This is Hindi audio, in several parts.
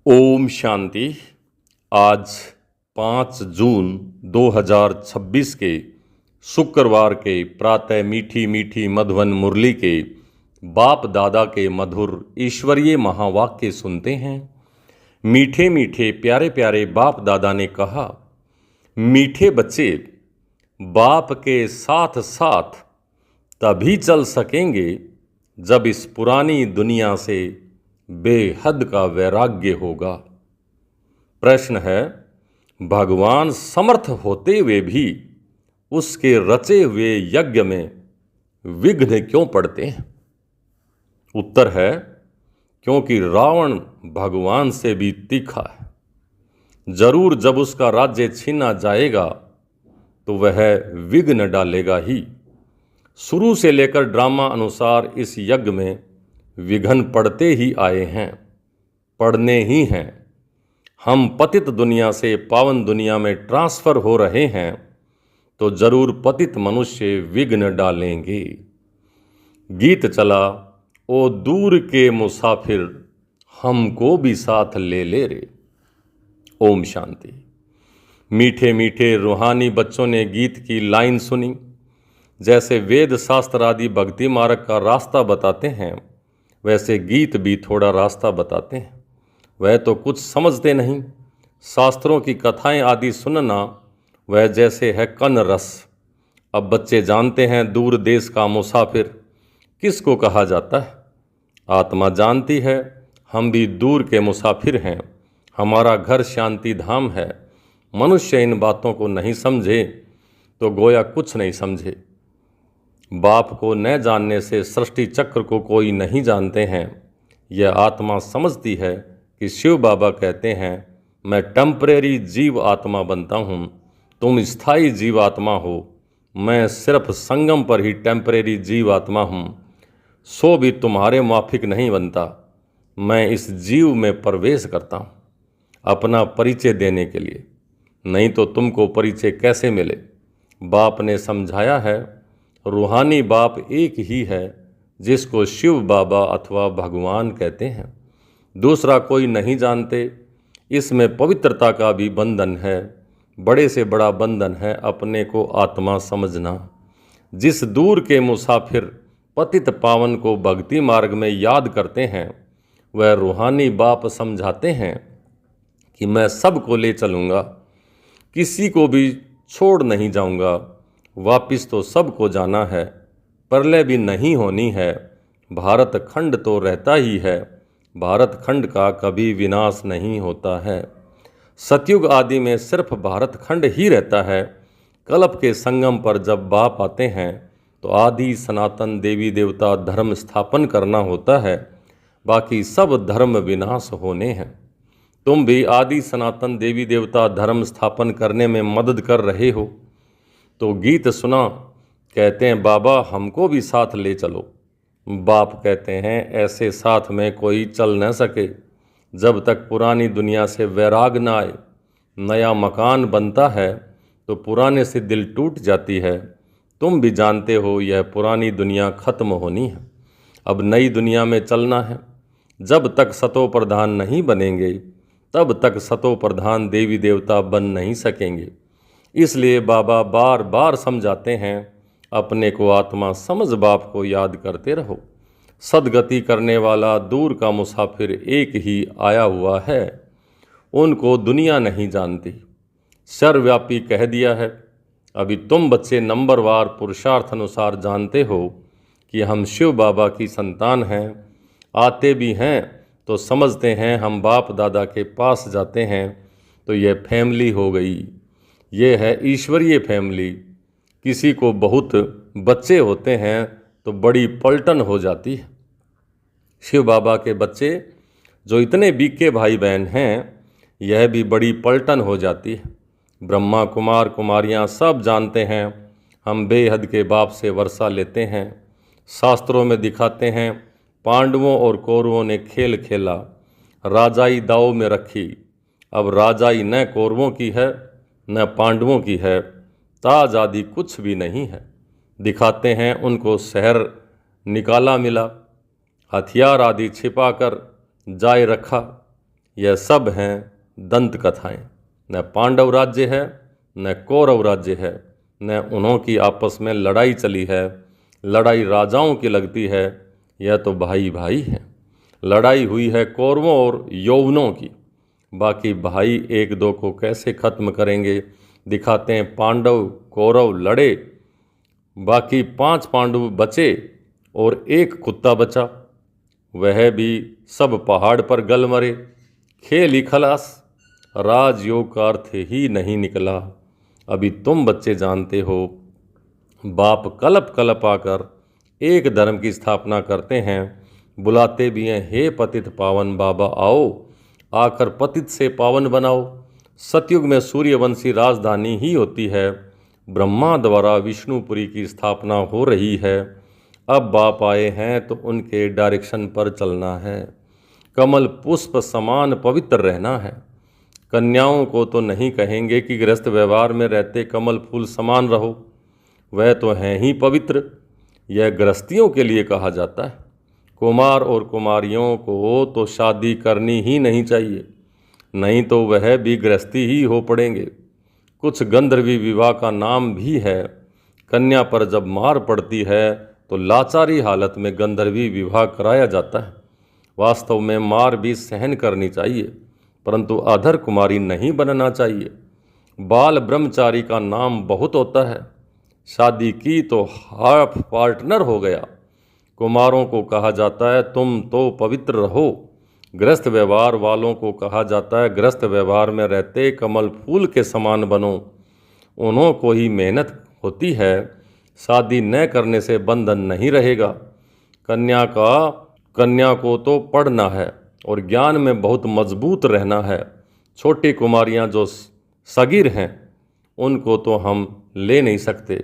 ओम शांति। आज 5 जून 2026 के शुक्रवार के प्रातः मीठी मीठी मधुवन मुरली के बाप दादा के मधुर ईश्वरीय महावाक्य सुनते हैं। मीठे मीठे प्यारे प्यारे बाप दादा ने कहा, मीठे बच्चे बाप के साथ साथ तभी चल सकेंगे जब इस पुरानी दुनिया से बेहद का वैराग्य होगा। प्रश्न है, भगवान समर्थ होते हुए भी उसके रचे हुए यज्ञ में विघ्न क्यों पड़ते हैं? उत्तर है, क्योंकि रावण भगवान से भी तीखा है। जरूर जब उसका राज्य छीना जाएगा तो वह विघ्न डालेगा ही। शुरू से लेकर ड्रामा अनुसार इस यज्ञ में विघ्न पड़ते ही आए हैं, पड़ने ही हैं। हम पतित दुनिया से पावन दुनिया में ट्रांसफर हो रहे हैं तो जरूर पतित मनुष्य विघ्न डालेंगे। गीत चला, ओ दूर के मुसाफिर हमको भी साथ ले ले रे। ओम शांति। मीठे मीठे रूहानी बच्चों ने गीत की लाइन सुनी। जैसे वेद शास्त्र आदि भक्ति मार्ग का रास्ता बताते हैं, वैसे गीत भी थोड़ा रास्ता बताते हैं। वह तो कुछ समझते नहीं। शास्त्रों की कथाएं आदि सुनना वह जैसे है कन रस। अब बच्चे जानते हैं दूर देश का मुसाफिर किसको कहा जाता है। आत्मा जानती है हम भी दूर के मुसाफिर हैं, हमारा घर शांति धाम है। मनुष्य इन बातों को नहीं समझे तो गोया कुछ नहीं समझे। बाप को न जानने से सृष्टि चक्र को कोई नहीं जानते हैं। यह आत्मा समझती है कि शिव बाबा कहते हैं, मैं टेम्परेरी जीव आत्मा बनता हूँ, तुम स्थायी जीव आत्मा हो। मैं सिर्फ संगम पर ही टेम्परेरी जीव आत्मा हूँ, सो भी तुम्हारे माफिक नहीं बनता। मैं इस जीव में प्रवेश करता हूँ अपना परिचय देने के लिए, नहीं तो तुमको परिचय कैसे मिले। बाप ने समझाया है, रूहानी बाप एक ही है जिसको शिव बाबा अथवा भगवान कहते हैं, दूसरा कोई नहीं जानते। इसमें पवित्रता का भी बंधन है, बड़े से बड़ा बंधन है अपने को आत्मा समझना। जिस दूर के मुसाफिर पतित पावन को भक्ति मार्ग में याद करते हैं, वह रूहानी बाप समझाते हैं कि मैं सबको ले चलूँगा, किसी को भी छोड़ नहीं जाऊँगा। वापिस तो सबको जाना है, प्रलय भी नहीं होनी है। भारत खंड तो रहता ही है, भारत खंड का कभी विनाश नहीं होता है। सतयुग आदि में सिर्फ भारत खंड ही रहता है। कल्प के संगम पर जब बाप आते हैं तो आदि सनातन देवी देवता धर्म स्थापन करना होता है, बाकी सब धर्म विनाश होने हैं। तुम भी आदि सनातन देवी देवता धर्म स्थापन करने में मदद कर रहे हो। तो गीत सुना, कहते हैं बाबा हमको भी साथ ले चलो। बाप कहते हैं ऐसे साथ में कोई चल न सके जब तक पुरानी दुनिया से वैराग न आए। नया मकान बनता है तो पुराने से दिल टूट जाती है। तुम भी जानते हो यह पुरानी दुनिया खत्म होनी है, अब नई दुनिया में चलना है। जब तक सतो प्रधान नहीं बनेंगे तब तक सतो प्रधान देवी देवता बन नहीं सकेंगे। इसलिए बाबा बार बार समझाते हैं, अपने को आत्मा समझ बाप को याद करते रहो। सदगति करने वाला दूर का मुसाफिर एक ही आया हुआ है, उनको दुनिया नहीं जानती। सर्वव्यापी कह दिया है। अभी तुम बच्चे नंबरवार पुरुषार्थ अनुसार जानते हो कि हम शिव बाबा की संतान हैं। आते भी हैं तो समझते हैं हम बाप दादा के पास जाते हैं तो यह फैमिली हो गई। ये है ईश्वरीय फैमिली। किसी को बहुत बच्चे होते हैं तो बड़ी पलटन हो जाती है। शिव बाबा के बच्चे जो इतने बीके भाई बहन हैं, यह भी बड़ी पलटन हो जाती है। ब्रह्मा कुमार कुमारियाँ सब जानते हैं हम बेहद के बाप से वर्षा लेते हैं। शास्त्रों में दिखाते हैं पांडवों और कौरवों ने खेल खेला, राजाई दाव में रखी। अब राजाई न कौरवों की है न पांडवों की है, ताज आदि कुछ भी नहीं है। दिखाते हैं उनको शहर निकाला मिला, हथियार आदि छिपाकर जाए रखा। यह सब हैं दंत कथाएं। न पांडव राज्य है, न कौरव राज्य है, न उन्हों की आपस में लड़ाई चली है। लड़ाई राजाओं की लगती है, यह तो भाई भाई हैं। लड़ाई हुई है कौरवों और यौवनों की। बाकी भाई एक दो को कैसे खत्म करेंगे, दिखाते हैं। पांडव कौरव लड़े, बाकी 5 पांडव बचे और एक कुत्ता बचा, वह भी सब पहाड़ पर गल मरे। खेल ही खलास, राजयोग का अर्थ ही नहीं निकला। अभी तुम बच्चे जानते हो, बाप कलप कलप आकर एक धर्म की स्थापना करते हैं। बुलाते भी हैं, हे पतित पावन बाबा आओ, आकर पतित से पावन बनाओ। सतयुग में सूर्यवंशी राजधानी ही होती है। ब्रह्मा द्वारा विष्णुपुरी की स्थापना हो रही है। अब बाप आए हैं तो उनके डायरेक्शन पर चलना है। कमल पुष्प समान पवित्र रहना है। कन्याओं को तो नहीं कहेंगे कि गृहस्थ व्यवहार में रहते कमल फूल समान रहो, वह तो हैं ही पवित्र। यह गृहस्थियों के लिए कहा जाता है। कुमार और कुमारियों को तो शादी करनी ही नहीं चाहिए, नहीं तो वह भी गृहस्थी ही हो पड़ेंगे। कुछ गंधर्वी विवाह का नाम भी है। कन्या पर जब मार पड़ती है तो लाचारी हालत में गंधर्वी विवाह कराया जाता है। वास्तव में मार भी सहन करनी चाहिए, परंतु अधर कुमारी नहीं बनना चाहिए। बाल ब्रह्मचारी का नाम बहुत होता है। शादी की तो हाफ पार्टनर हो गया। कुमारों को कहा जाता है तुम तो पवित्र रहो। गृहस्थ व्यवहार वालों को कहा जाता है गृहस्थ व्यवहार में रहते कमल फूल के समान बनो। उन्हों को ही मेहनत होती है, शादी न करने से बंधन नहीं रहेगा। कन्या को तो पढ़ना है और ज्ञान में बहुत मजबूत रहना है। छोटी कुमारियां जो सगीर हैं उनको तो हम ले नहीं सकते,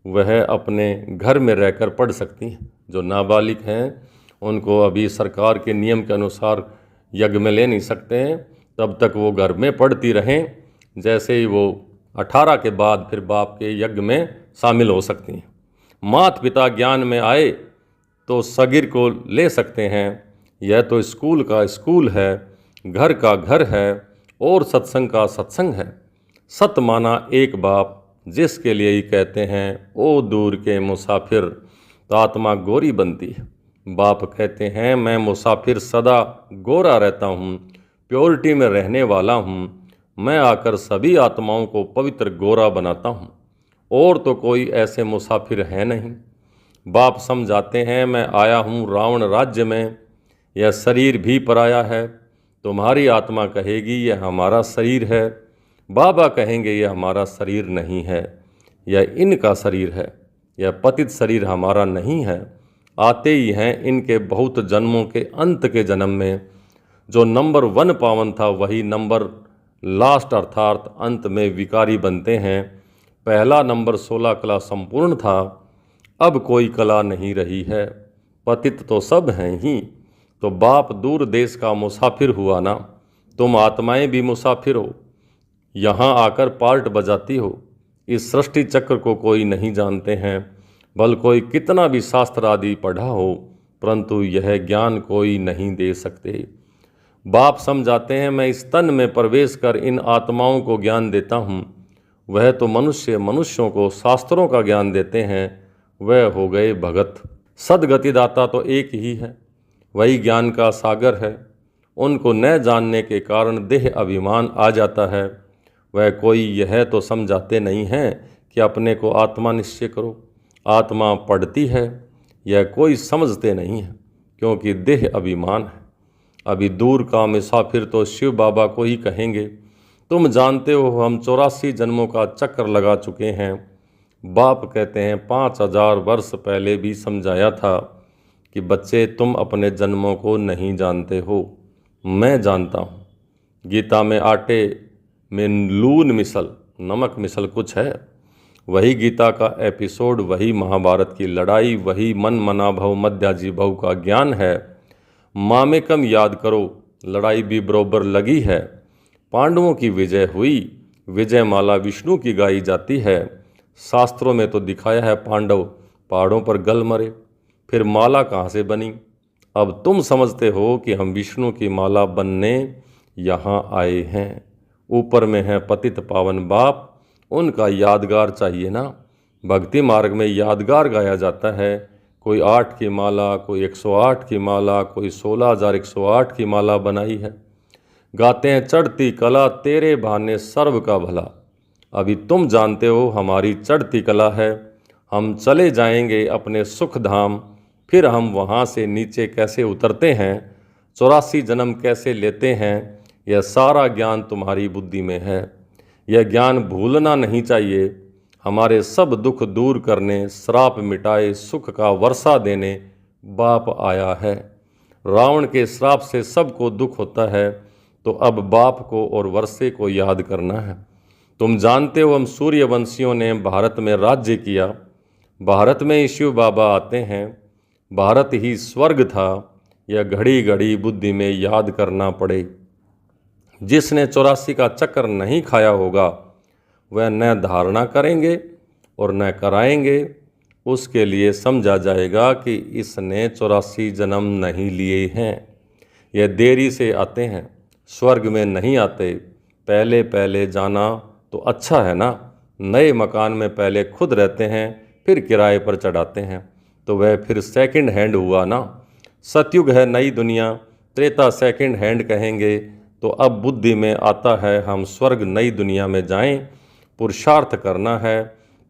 वह अपने घर में रहकर पढ़ सकती हैं। जो नाबालिग हैं उनको अभी सरकार के नियम के अनुसार यज्ञ में ले नहीं सकते हैं, तब तक वो घर में पढ़ती रहें। जैसे ही वो 18 के बाद फिर बाप के यज्ञ में शामिल हो सकती हैं। माता पिता ज्ञान में आए तो सगीर को ले सकते हैं। यह तो स्कूल का स्कूल है, घर का घर है और सत्संग का सत्संग है। सत माना एक बाप, जिसके लिए ही कहते हैं ओ दूर के मुसाफिर, तो आत्मा गोरी बनती है। बाप कहते हैं मैं मुसाफिर सदा गोरा रहता हूँ, प्योरिटी में रहने वाला हूँ। मैं आकर सभी आत्माओं को पवित्र गोरा बनाता हूँ, और तो कोई ऐसे मुसाफिर है नहीं। बाप समझाते हैं मैं आया हूँ रावण राज्य में, यह शरीर भी पराया है। तुम्हारी आत्मा कहेगी यह हमारा शरीर है। बाबा कहेंगे यह हमारा शरीर नहीं है, यह इनका शरीर है। यह पतित शरीर हमारा नहीं है। आते ही हैं इनके बहुत जन्मों के अंत के जन्म में। जो नंबर 1 पावन था वही नंबर लास्ट अर्थात अंत में विकारी बनते हैं। पहला नंबर 16 कला संपूर्ण था, अब कोई कला नहीं रही है। पतित तो सब हैं ही। तो बाप दूर देश का मुसाफिर हुआ ना, तुम आत्माएं भी मुसाफिर हो। यहाँ आकर पार्ट बजाती हो। इस सृष्टि चक्र को कोई नहीं जानते हैं, भल कोई कितना भी शास्त्र आदि पढ़ा हो, परंतु यह ज्ञान कोई नहीं दे सकते। बाप समझाते हैं मैं इस तन में प्रवेश कर इन आत्माओं को ज्ञान देता हूँ। वह तो मनुष्यों को शास्त्रों का ज्ञान देते हैं, वह हो गए भगत। सदगतिदाता तो एक ही है, वही ज्ञान का सागर है। उनको न जानने के कारण देह अभिमान आ जाता है। वह कोई यह तो समझाते नहीं हैं कि अपने को आत्मा निश्चय करो। आत्मा पढ़ती है, यह कोई समझते नहीं है, क्योंकि देह अभिमान है। अभी दूर का मुसाफिर तो शिव बाबा को ही कहेंगे। तुम जानते हो हम 84 जन्मों का चक्कर लगा चुके हैं। बाप कहते हैं 5000 वर्ष पहले भी समझाया था कि बच्चे तुम अपने जन्मों को नहीं जानते हो, मैं जानता हूँ। गीता में आटे में लून मिसल नमक मिसल कुछ है। वही गीता का एपिसोड, वही महाभारत की लड़ाई, वही मन मना भव मध्याजी भव का ज्ञान है। मामेकम याद करो, लड़ाई भी बरोबर लगी है। पांडवों की विजय हुई, विजय माला विष्णु की गाई जाती है। शास्त्रों में तो दिखाया है पांडव पहाड़ों पर गल मरे, फिर माला कहाँ से बनी। अब तुम समझते हो कि हम विष्णु की माला बनने यहाँ आए हैं। ऊपर में है पतित पावन बाप, उनका यादगार चाहिए ना। भक्ति मार्ग में यादगार गाया जाता है। कोई 8 की माला, कोई 108 की माला, कोई 16,108 की माला बनाई है। गाते हैं चढ़ती कला तेरे बहाने सर्व का भला। अभी तुम जानते हो हमारी चढ़ती कला है। हम चले जाएंगे अपने सुख धाम, फिर हम वहाँ से नीचे कैसे उतरते हैं, 84 जन्म कैसे लेते हैं, यह सारा ज्ञान तुम्हारी बुद्धि में है। यह ज्ञान भूलना नहीं चाहिए। हमारे सब दुख दूर करने, श्राप मिटाए, सुख का वर्षा देने बाप आया है। रावण के श्राप से सबको दुख होता है, तो अब बाप को और वर्षे को याद करना है। तुम जानते हो हम सूर्यवंशियों ने भारत में राज्य किया। भारत में ही शिव बाबा आते हैं। भारत ही स्वर्ग था। यह घड़ी घड़ी बुद्धि में याद करना पड़े। जिसने 84 का चक्कर नहीं खाया होगा वह न धारणा करेंगे और न कराएंगे। उसके लिए समझा जाएगा कि इसने 84 जन्म नहीं लिए हैं। यह देरी से आते हैं, स्वर्ग में नहीं आते। पहले पहले जाना तो अच्छा है ना। नए मकान में पहले खुद रहते हैं, फिर किराए पर चढ़ाते हैं, तो वह फिर सेकंड हैंड हुआ ना। सतयुग है नई दुनिया, त्रेता सेकंड हैंड कहेंगे। तो अब बुद्धि में आता है हम स्वर्ग नई दुनिया में जाएं। पुरुषार्थ करना है,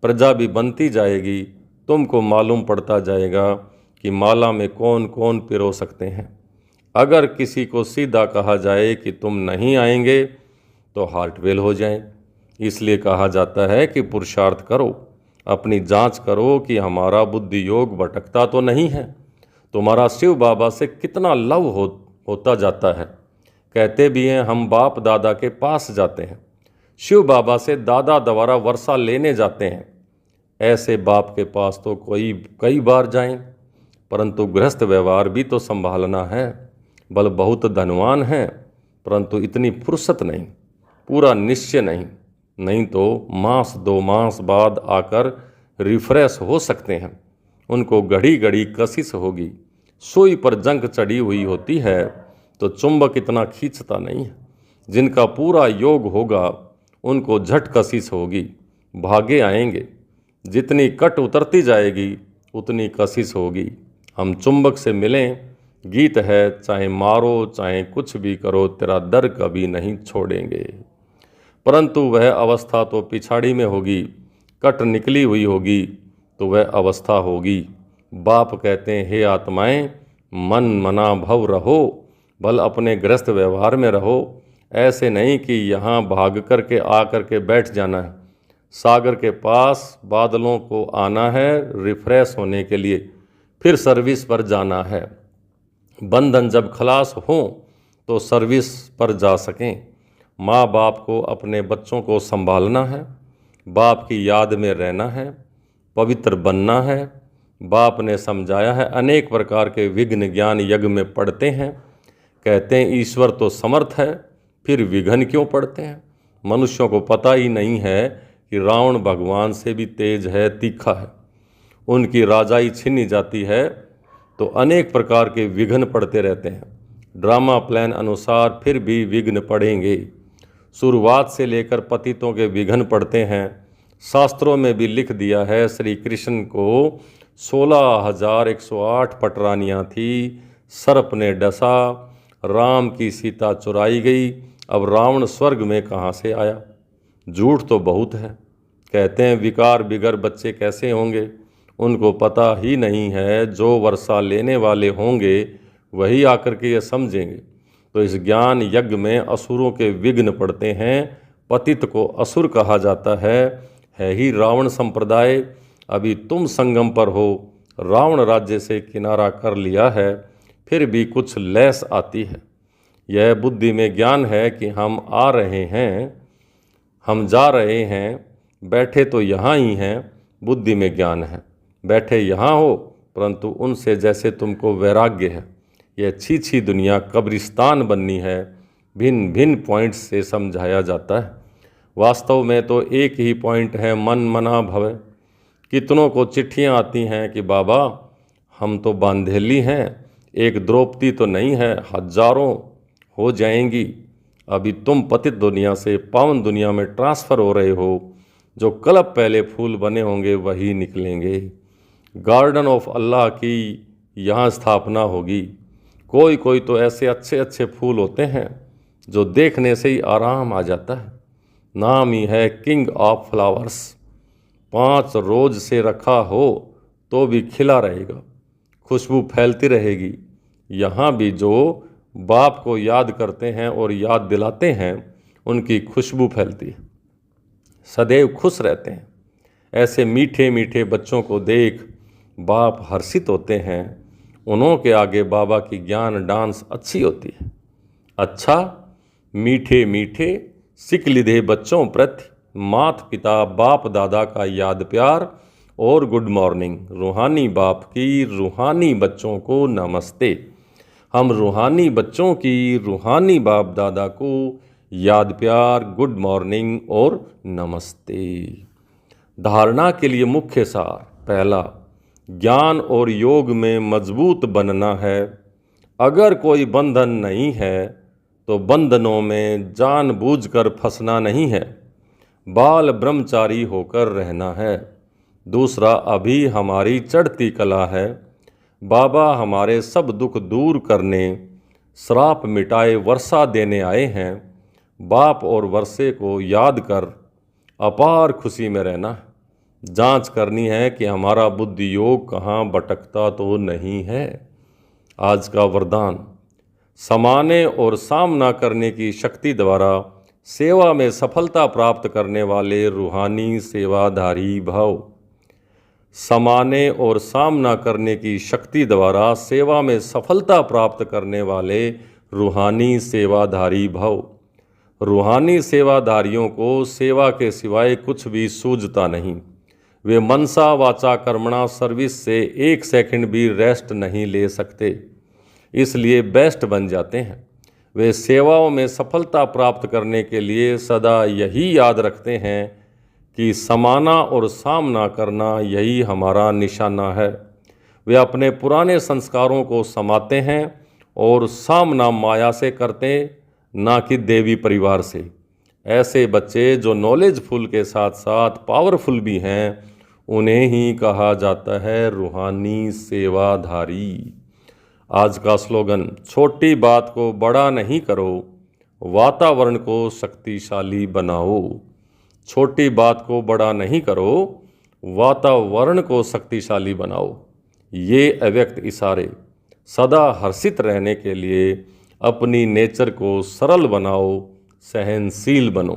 प्रजा भी बनती जाएगी। तुमको मालूम पड़ता जाएगा कि माला में कौन कौन पिरो सकते हैं। अगर किसी को सीधा कहा जाए कि तुम नहीं आएंगे तो हार्ट फेल हो जाए। इसलिए कहा जाता है कि पुरुषार्थ करो, अपनी जांच करो कि हमारा बुद्धि योग भटकता तो नहीं है। तुम्हारा शिव बाबा से कितना लव होता जाता है। कहते भी हैं हम बाप दादा के पास जाते हैं, शिव बाबा से दादा द्वारा वर्षा लेने जाते हैं। ऐसे बाप के पास तो कई बार जाएं, परंतु गृहस्थ व्यवहार भी तो संभालना है। बल बहुत धनवान है, परंतु इतनी फुर्सत नहीं, पूरा निश्चय नहीं तो मास 2 मास बाद आकर रिफ्रेश हो सकते हैं। उनको घड़ी घड़ी कशिश होगी। सुई पर जंग चढ़ी हुई होती है तो चुंबक इतना खींचता नहीं है। जिनका पूरा योग होगा उनको झट कशिश होगी, भागे आएंगे। जितनी कट उतरती जाएगी उतनी कशिश होगी। हम चुंबक से मिलें। गीत है चाहे मारो चाहे कुछ भी करो, तेरा दर कभी नहीं छोड़ेंगे। परंतु वह अवस्था तो पिछाड़ी में होगी, कट निकली हुई होगी तो वह अवस्था होगी। बाप कहते हैं हे आत्माएं, मन मना भव रहो, बल अपने गृहस्थ व्यवहार में रहो। ऐसे नहीं कि यहाँ भाग करके आकर के बैठ जाना है। सागर के पास बादलों को आना है रिफ्रेश होने के लिए, फिर सर्विस पर जाना है। बंधन जब खलास हो तो सर्विस पर जा सकें। माँ बाप को अपने बच्चों को संभालना है, बाप की याद में रहना है, पवित्र बनना है। बाप ने समझाया है, अनेक प्रकार के विघ्न ज्ञान यज्ञ में पढ़ते हैं। कहते हैं ईश्वर तो समर्थ है, फिर विघ्न क्यों पढ़ते हैं। मनुष्यों को पता ही नहीं है कि रावण भगवान से भी तेज है, तीखा है। उनकी राजाई छीनी जाती है तो अनेक प्रकार के विघ्न पढ़ते रहते हैं। ड्रामा प्लान अनुसार फिर भी विघ्न पढ़ेंगे। शुरुआत से लेकर पतितों के विघ्न पढ़ते हैं। शास्त्रों में भी लिख दिया है श्री कृष्ण को 16,108 पटरानियाँ थी, सर्प ने डसा, राम की सीता चुराई गई। अब रावण स्वर्ग में कहाँ से आया। झूठ तो बहुत है। कहते हैं विकार बिगर बच्चे कैसे होंगे, उनको पता ही नहीं है। जो वर्षा लेने वाले होंगे वही आकर के ये समझेंगे। तो इस ज्ञान यज्ञ में असुरों के विघ्न पड़ते हैं। पतित को असुर कहा जाता है ही रावण संप्रदाय। अभी तुम संगम पर हो, रावण राज्य से किनारा कर लिया है, फिर भी कुछ लैस आती है। यह बुद्धि में ज्ञान है कि हम आ रहे हैं, हम जा रहे हैं, बैठे तो यहाँ ही हैं। बुद्धि में ज्ञान है, बैठे यहाँ हो परंतु उनसे जैसे तुमको वैराग्य है। यह छी दुनिया कब्रिस्तान बननी है। भिन्न भिन्न पॉइंट्स से समझाया जाता है। वास्तव में तो एक ही पॉइंट है, मन मना भवे। कितनों को चिट्ठियाँ आती हैं कि बाबा हम तो बांधेली हैं, एक द्रौपदी तो नहीं है, हजारों हो जाएंगी। अभी तुम पतित दुनिया से पावन दुनिया में ट्रांसफ़र हो रहे हो। जो कल्प पहले फूल बने होंगे वही निकलेंगे। गार्डन ऑफ अल्लाह की यहाँ स्थापना होगी। कोई कोई तो ऐसे अच्छे अच्छे फूल होते हैं जो देखने से ही आराम आ जाता है। नाम ही है किंग ऑफ फ्लावर्स। 5 रोज से रखा हो तो भी खिला रहेगा, खुशबू फैलती रहेगी। यहाँ भी जो बाप को याद करते हैं और याद दिलाते हैं उनकी खुशबू फैलती है, सदैव खुश रहते हैं। ऐसे मीठे मीठे बच्चों को देख बाप हर्षित होते हैं। उन्हों के आगे बाबा की ज्ञान डांस अच्छी होती है। अच्छा, मीठे मीठे सिक लिधे बच्चों प्रति मात पिता बाप दादा का याद प्यार और गुड मॉर्निंग। रूहानी बाप की रूहानी बच्चों को नमस्ते। हम रूहानी बच्चों की रूहानी बाप दादा को याद प्यार, गुड मॉर्निंग और नमस्ते। धारणा के लिए मुख्य सार। पहला, ज्ञान और योग में मजबूत बनना है। अगर कोई बंधन नहीं है तो बंधनों में जानबूझकर फंसना नहीं है, बाल ब्रह्मचारी होकर रहना है। दूसरा, अभी हमारी चढ़ती कला है। बाबा हमारे सब दुख दूर करने, श्राप मिटाए वर्षा देने आए हैं। बाप और वर्षे को याद कर अपार खुशी में रहना है। जांच करनी है कि हमारा बुद्धि योग कहाँ भटकता तो नहीं है। आज का वरदान, समाने और सामना करने की शक्ति द्वारा सेवा में सफलता प्राप्त करने वाले रूहानी सेवाधारी भव। समाने और सामना करने की शक्ति द्वारा सेवा में सफलता प्राप्त करने वाले रूहानी सेवाधारी भव। रूहानी सेवाधारियों को सेवा के सिवाय कुछ भी सूझता नहीं। वे मनसा वाचा कर्मणा सर्विस से 1 सेकंड भी रेस्ट नहीं ले सकते, इसलिए बेस्ट बन जाते हैं। वे सेवाओं में सफलता प्राप्त करने के लिए सदा यही याद रखते हैं कि समाना और सामना करना यही हमारा निशाना है। वे अपने पुराने संस्कारों को समाते हैं और सामना माया से करते, ना कि देवी परिवार से। ऐसे बच्चे जो नॉलेजफुल के साथ साथ पावरफुल भी हैं, उन्हें ही कहा जाता है रूहानी सेवाधारी। आज का स्लोगन, छोटी बात को बड़ा नहीं करो, वातावरण को शक्तिशाली बनाओ। छोटी बात को बड़ा नहीं करो, वातावरण को शक्तिशाली बनाओ। ये अव्यक्त इशारे सदा हर्षित रहने के लिए अपनी नेचर को सरल बनाओ, सहनशील बनो।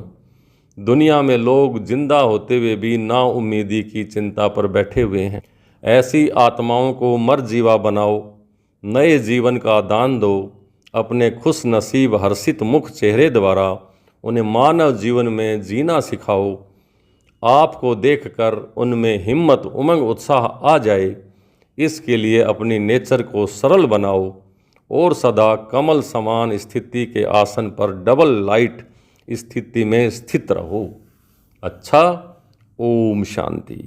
दुनिया में लोग जिंदा होते हुए भी नाउम्मीदी की चिंता पर बैठे हुए हैं। ऐसी आत्माओं को मरजीवा बनाओ, नए जीवन का दान दो। अपने खुश नसीब हर्षित मुख चेहरे द्वारा उन्हें मानव जीवन में जीना सिखाओ। आपको देखकर उनमें हिम्मत, उमंग, उत्साह आ जाए, इसके लिए अपनी नेचर को सरल बनाओ और सदा कमल समान स्थिति के आसन पर डबल लाइट स्थिति में स्थित रहो। अच्छा, ओम शांति।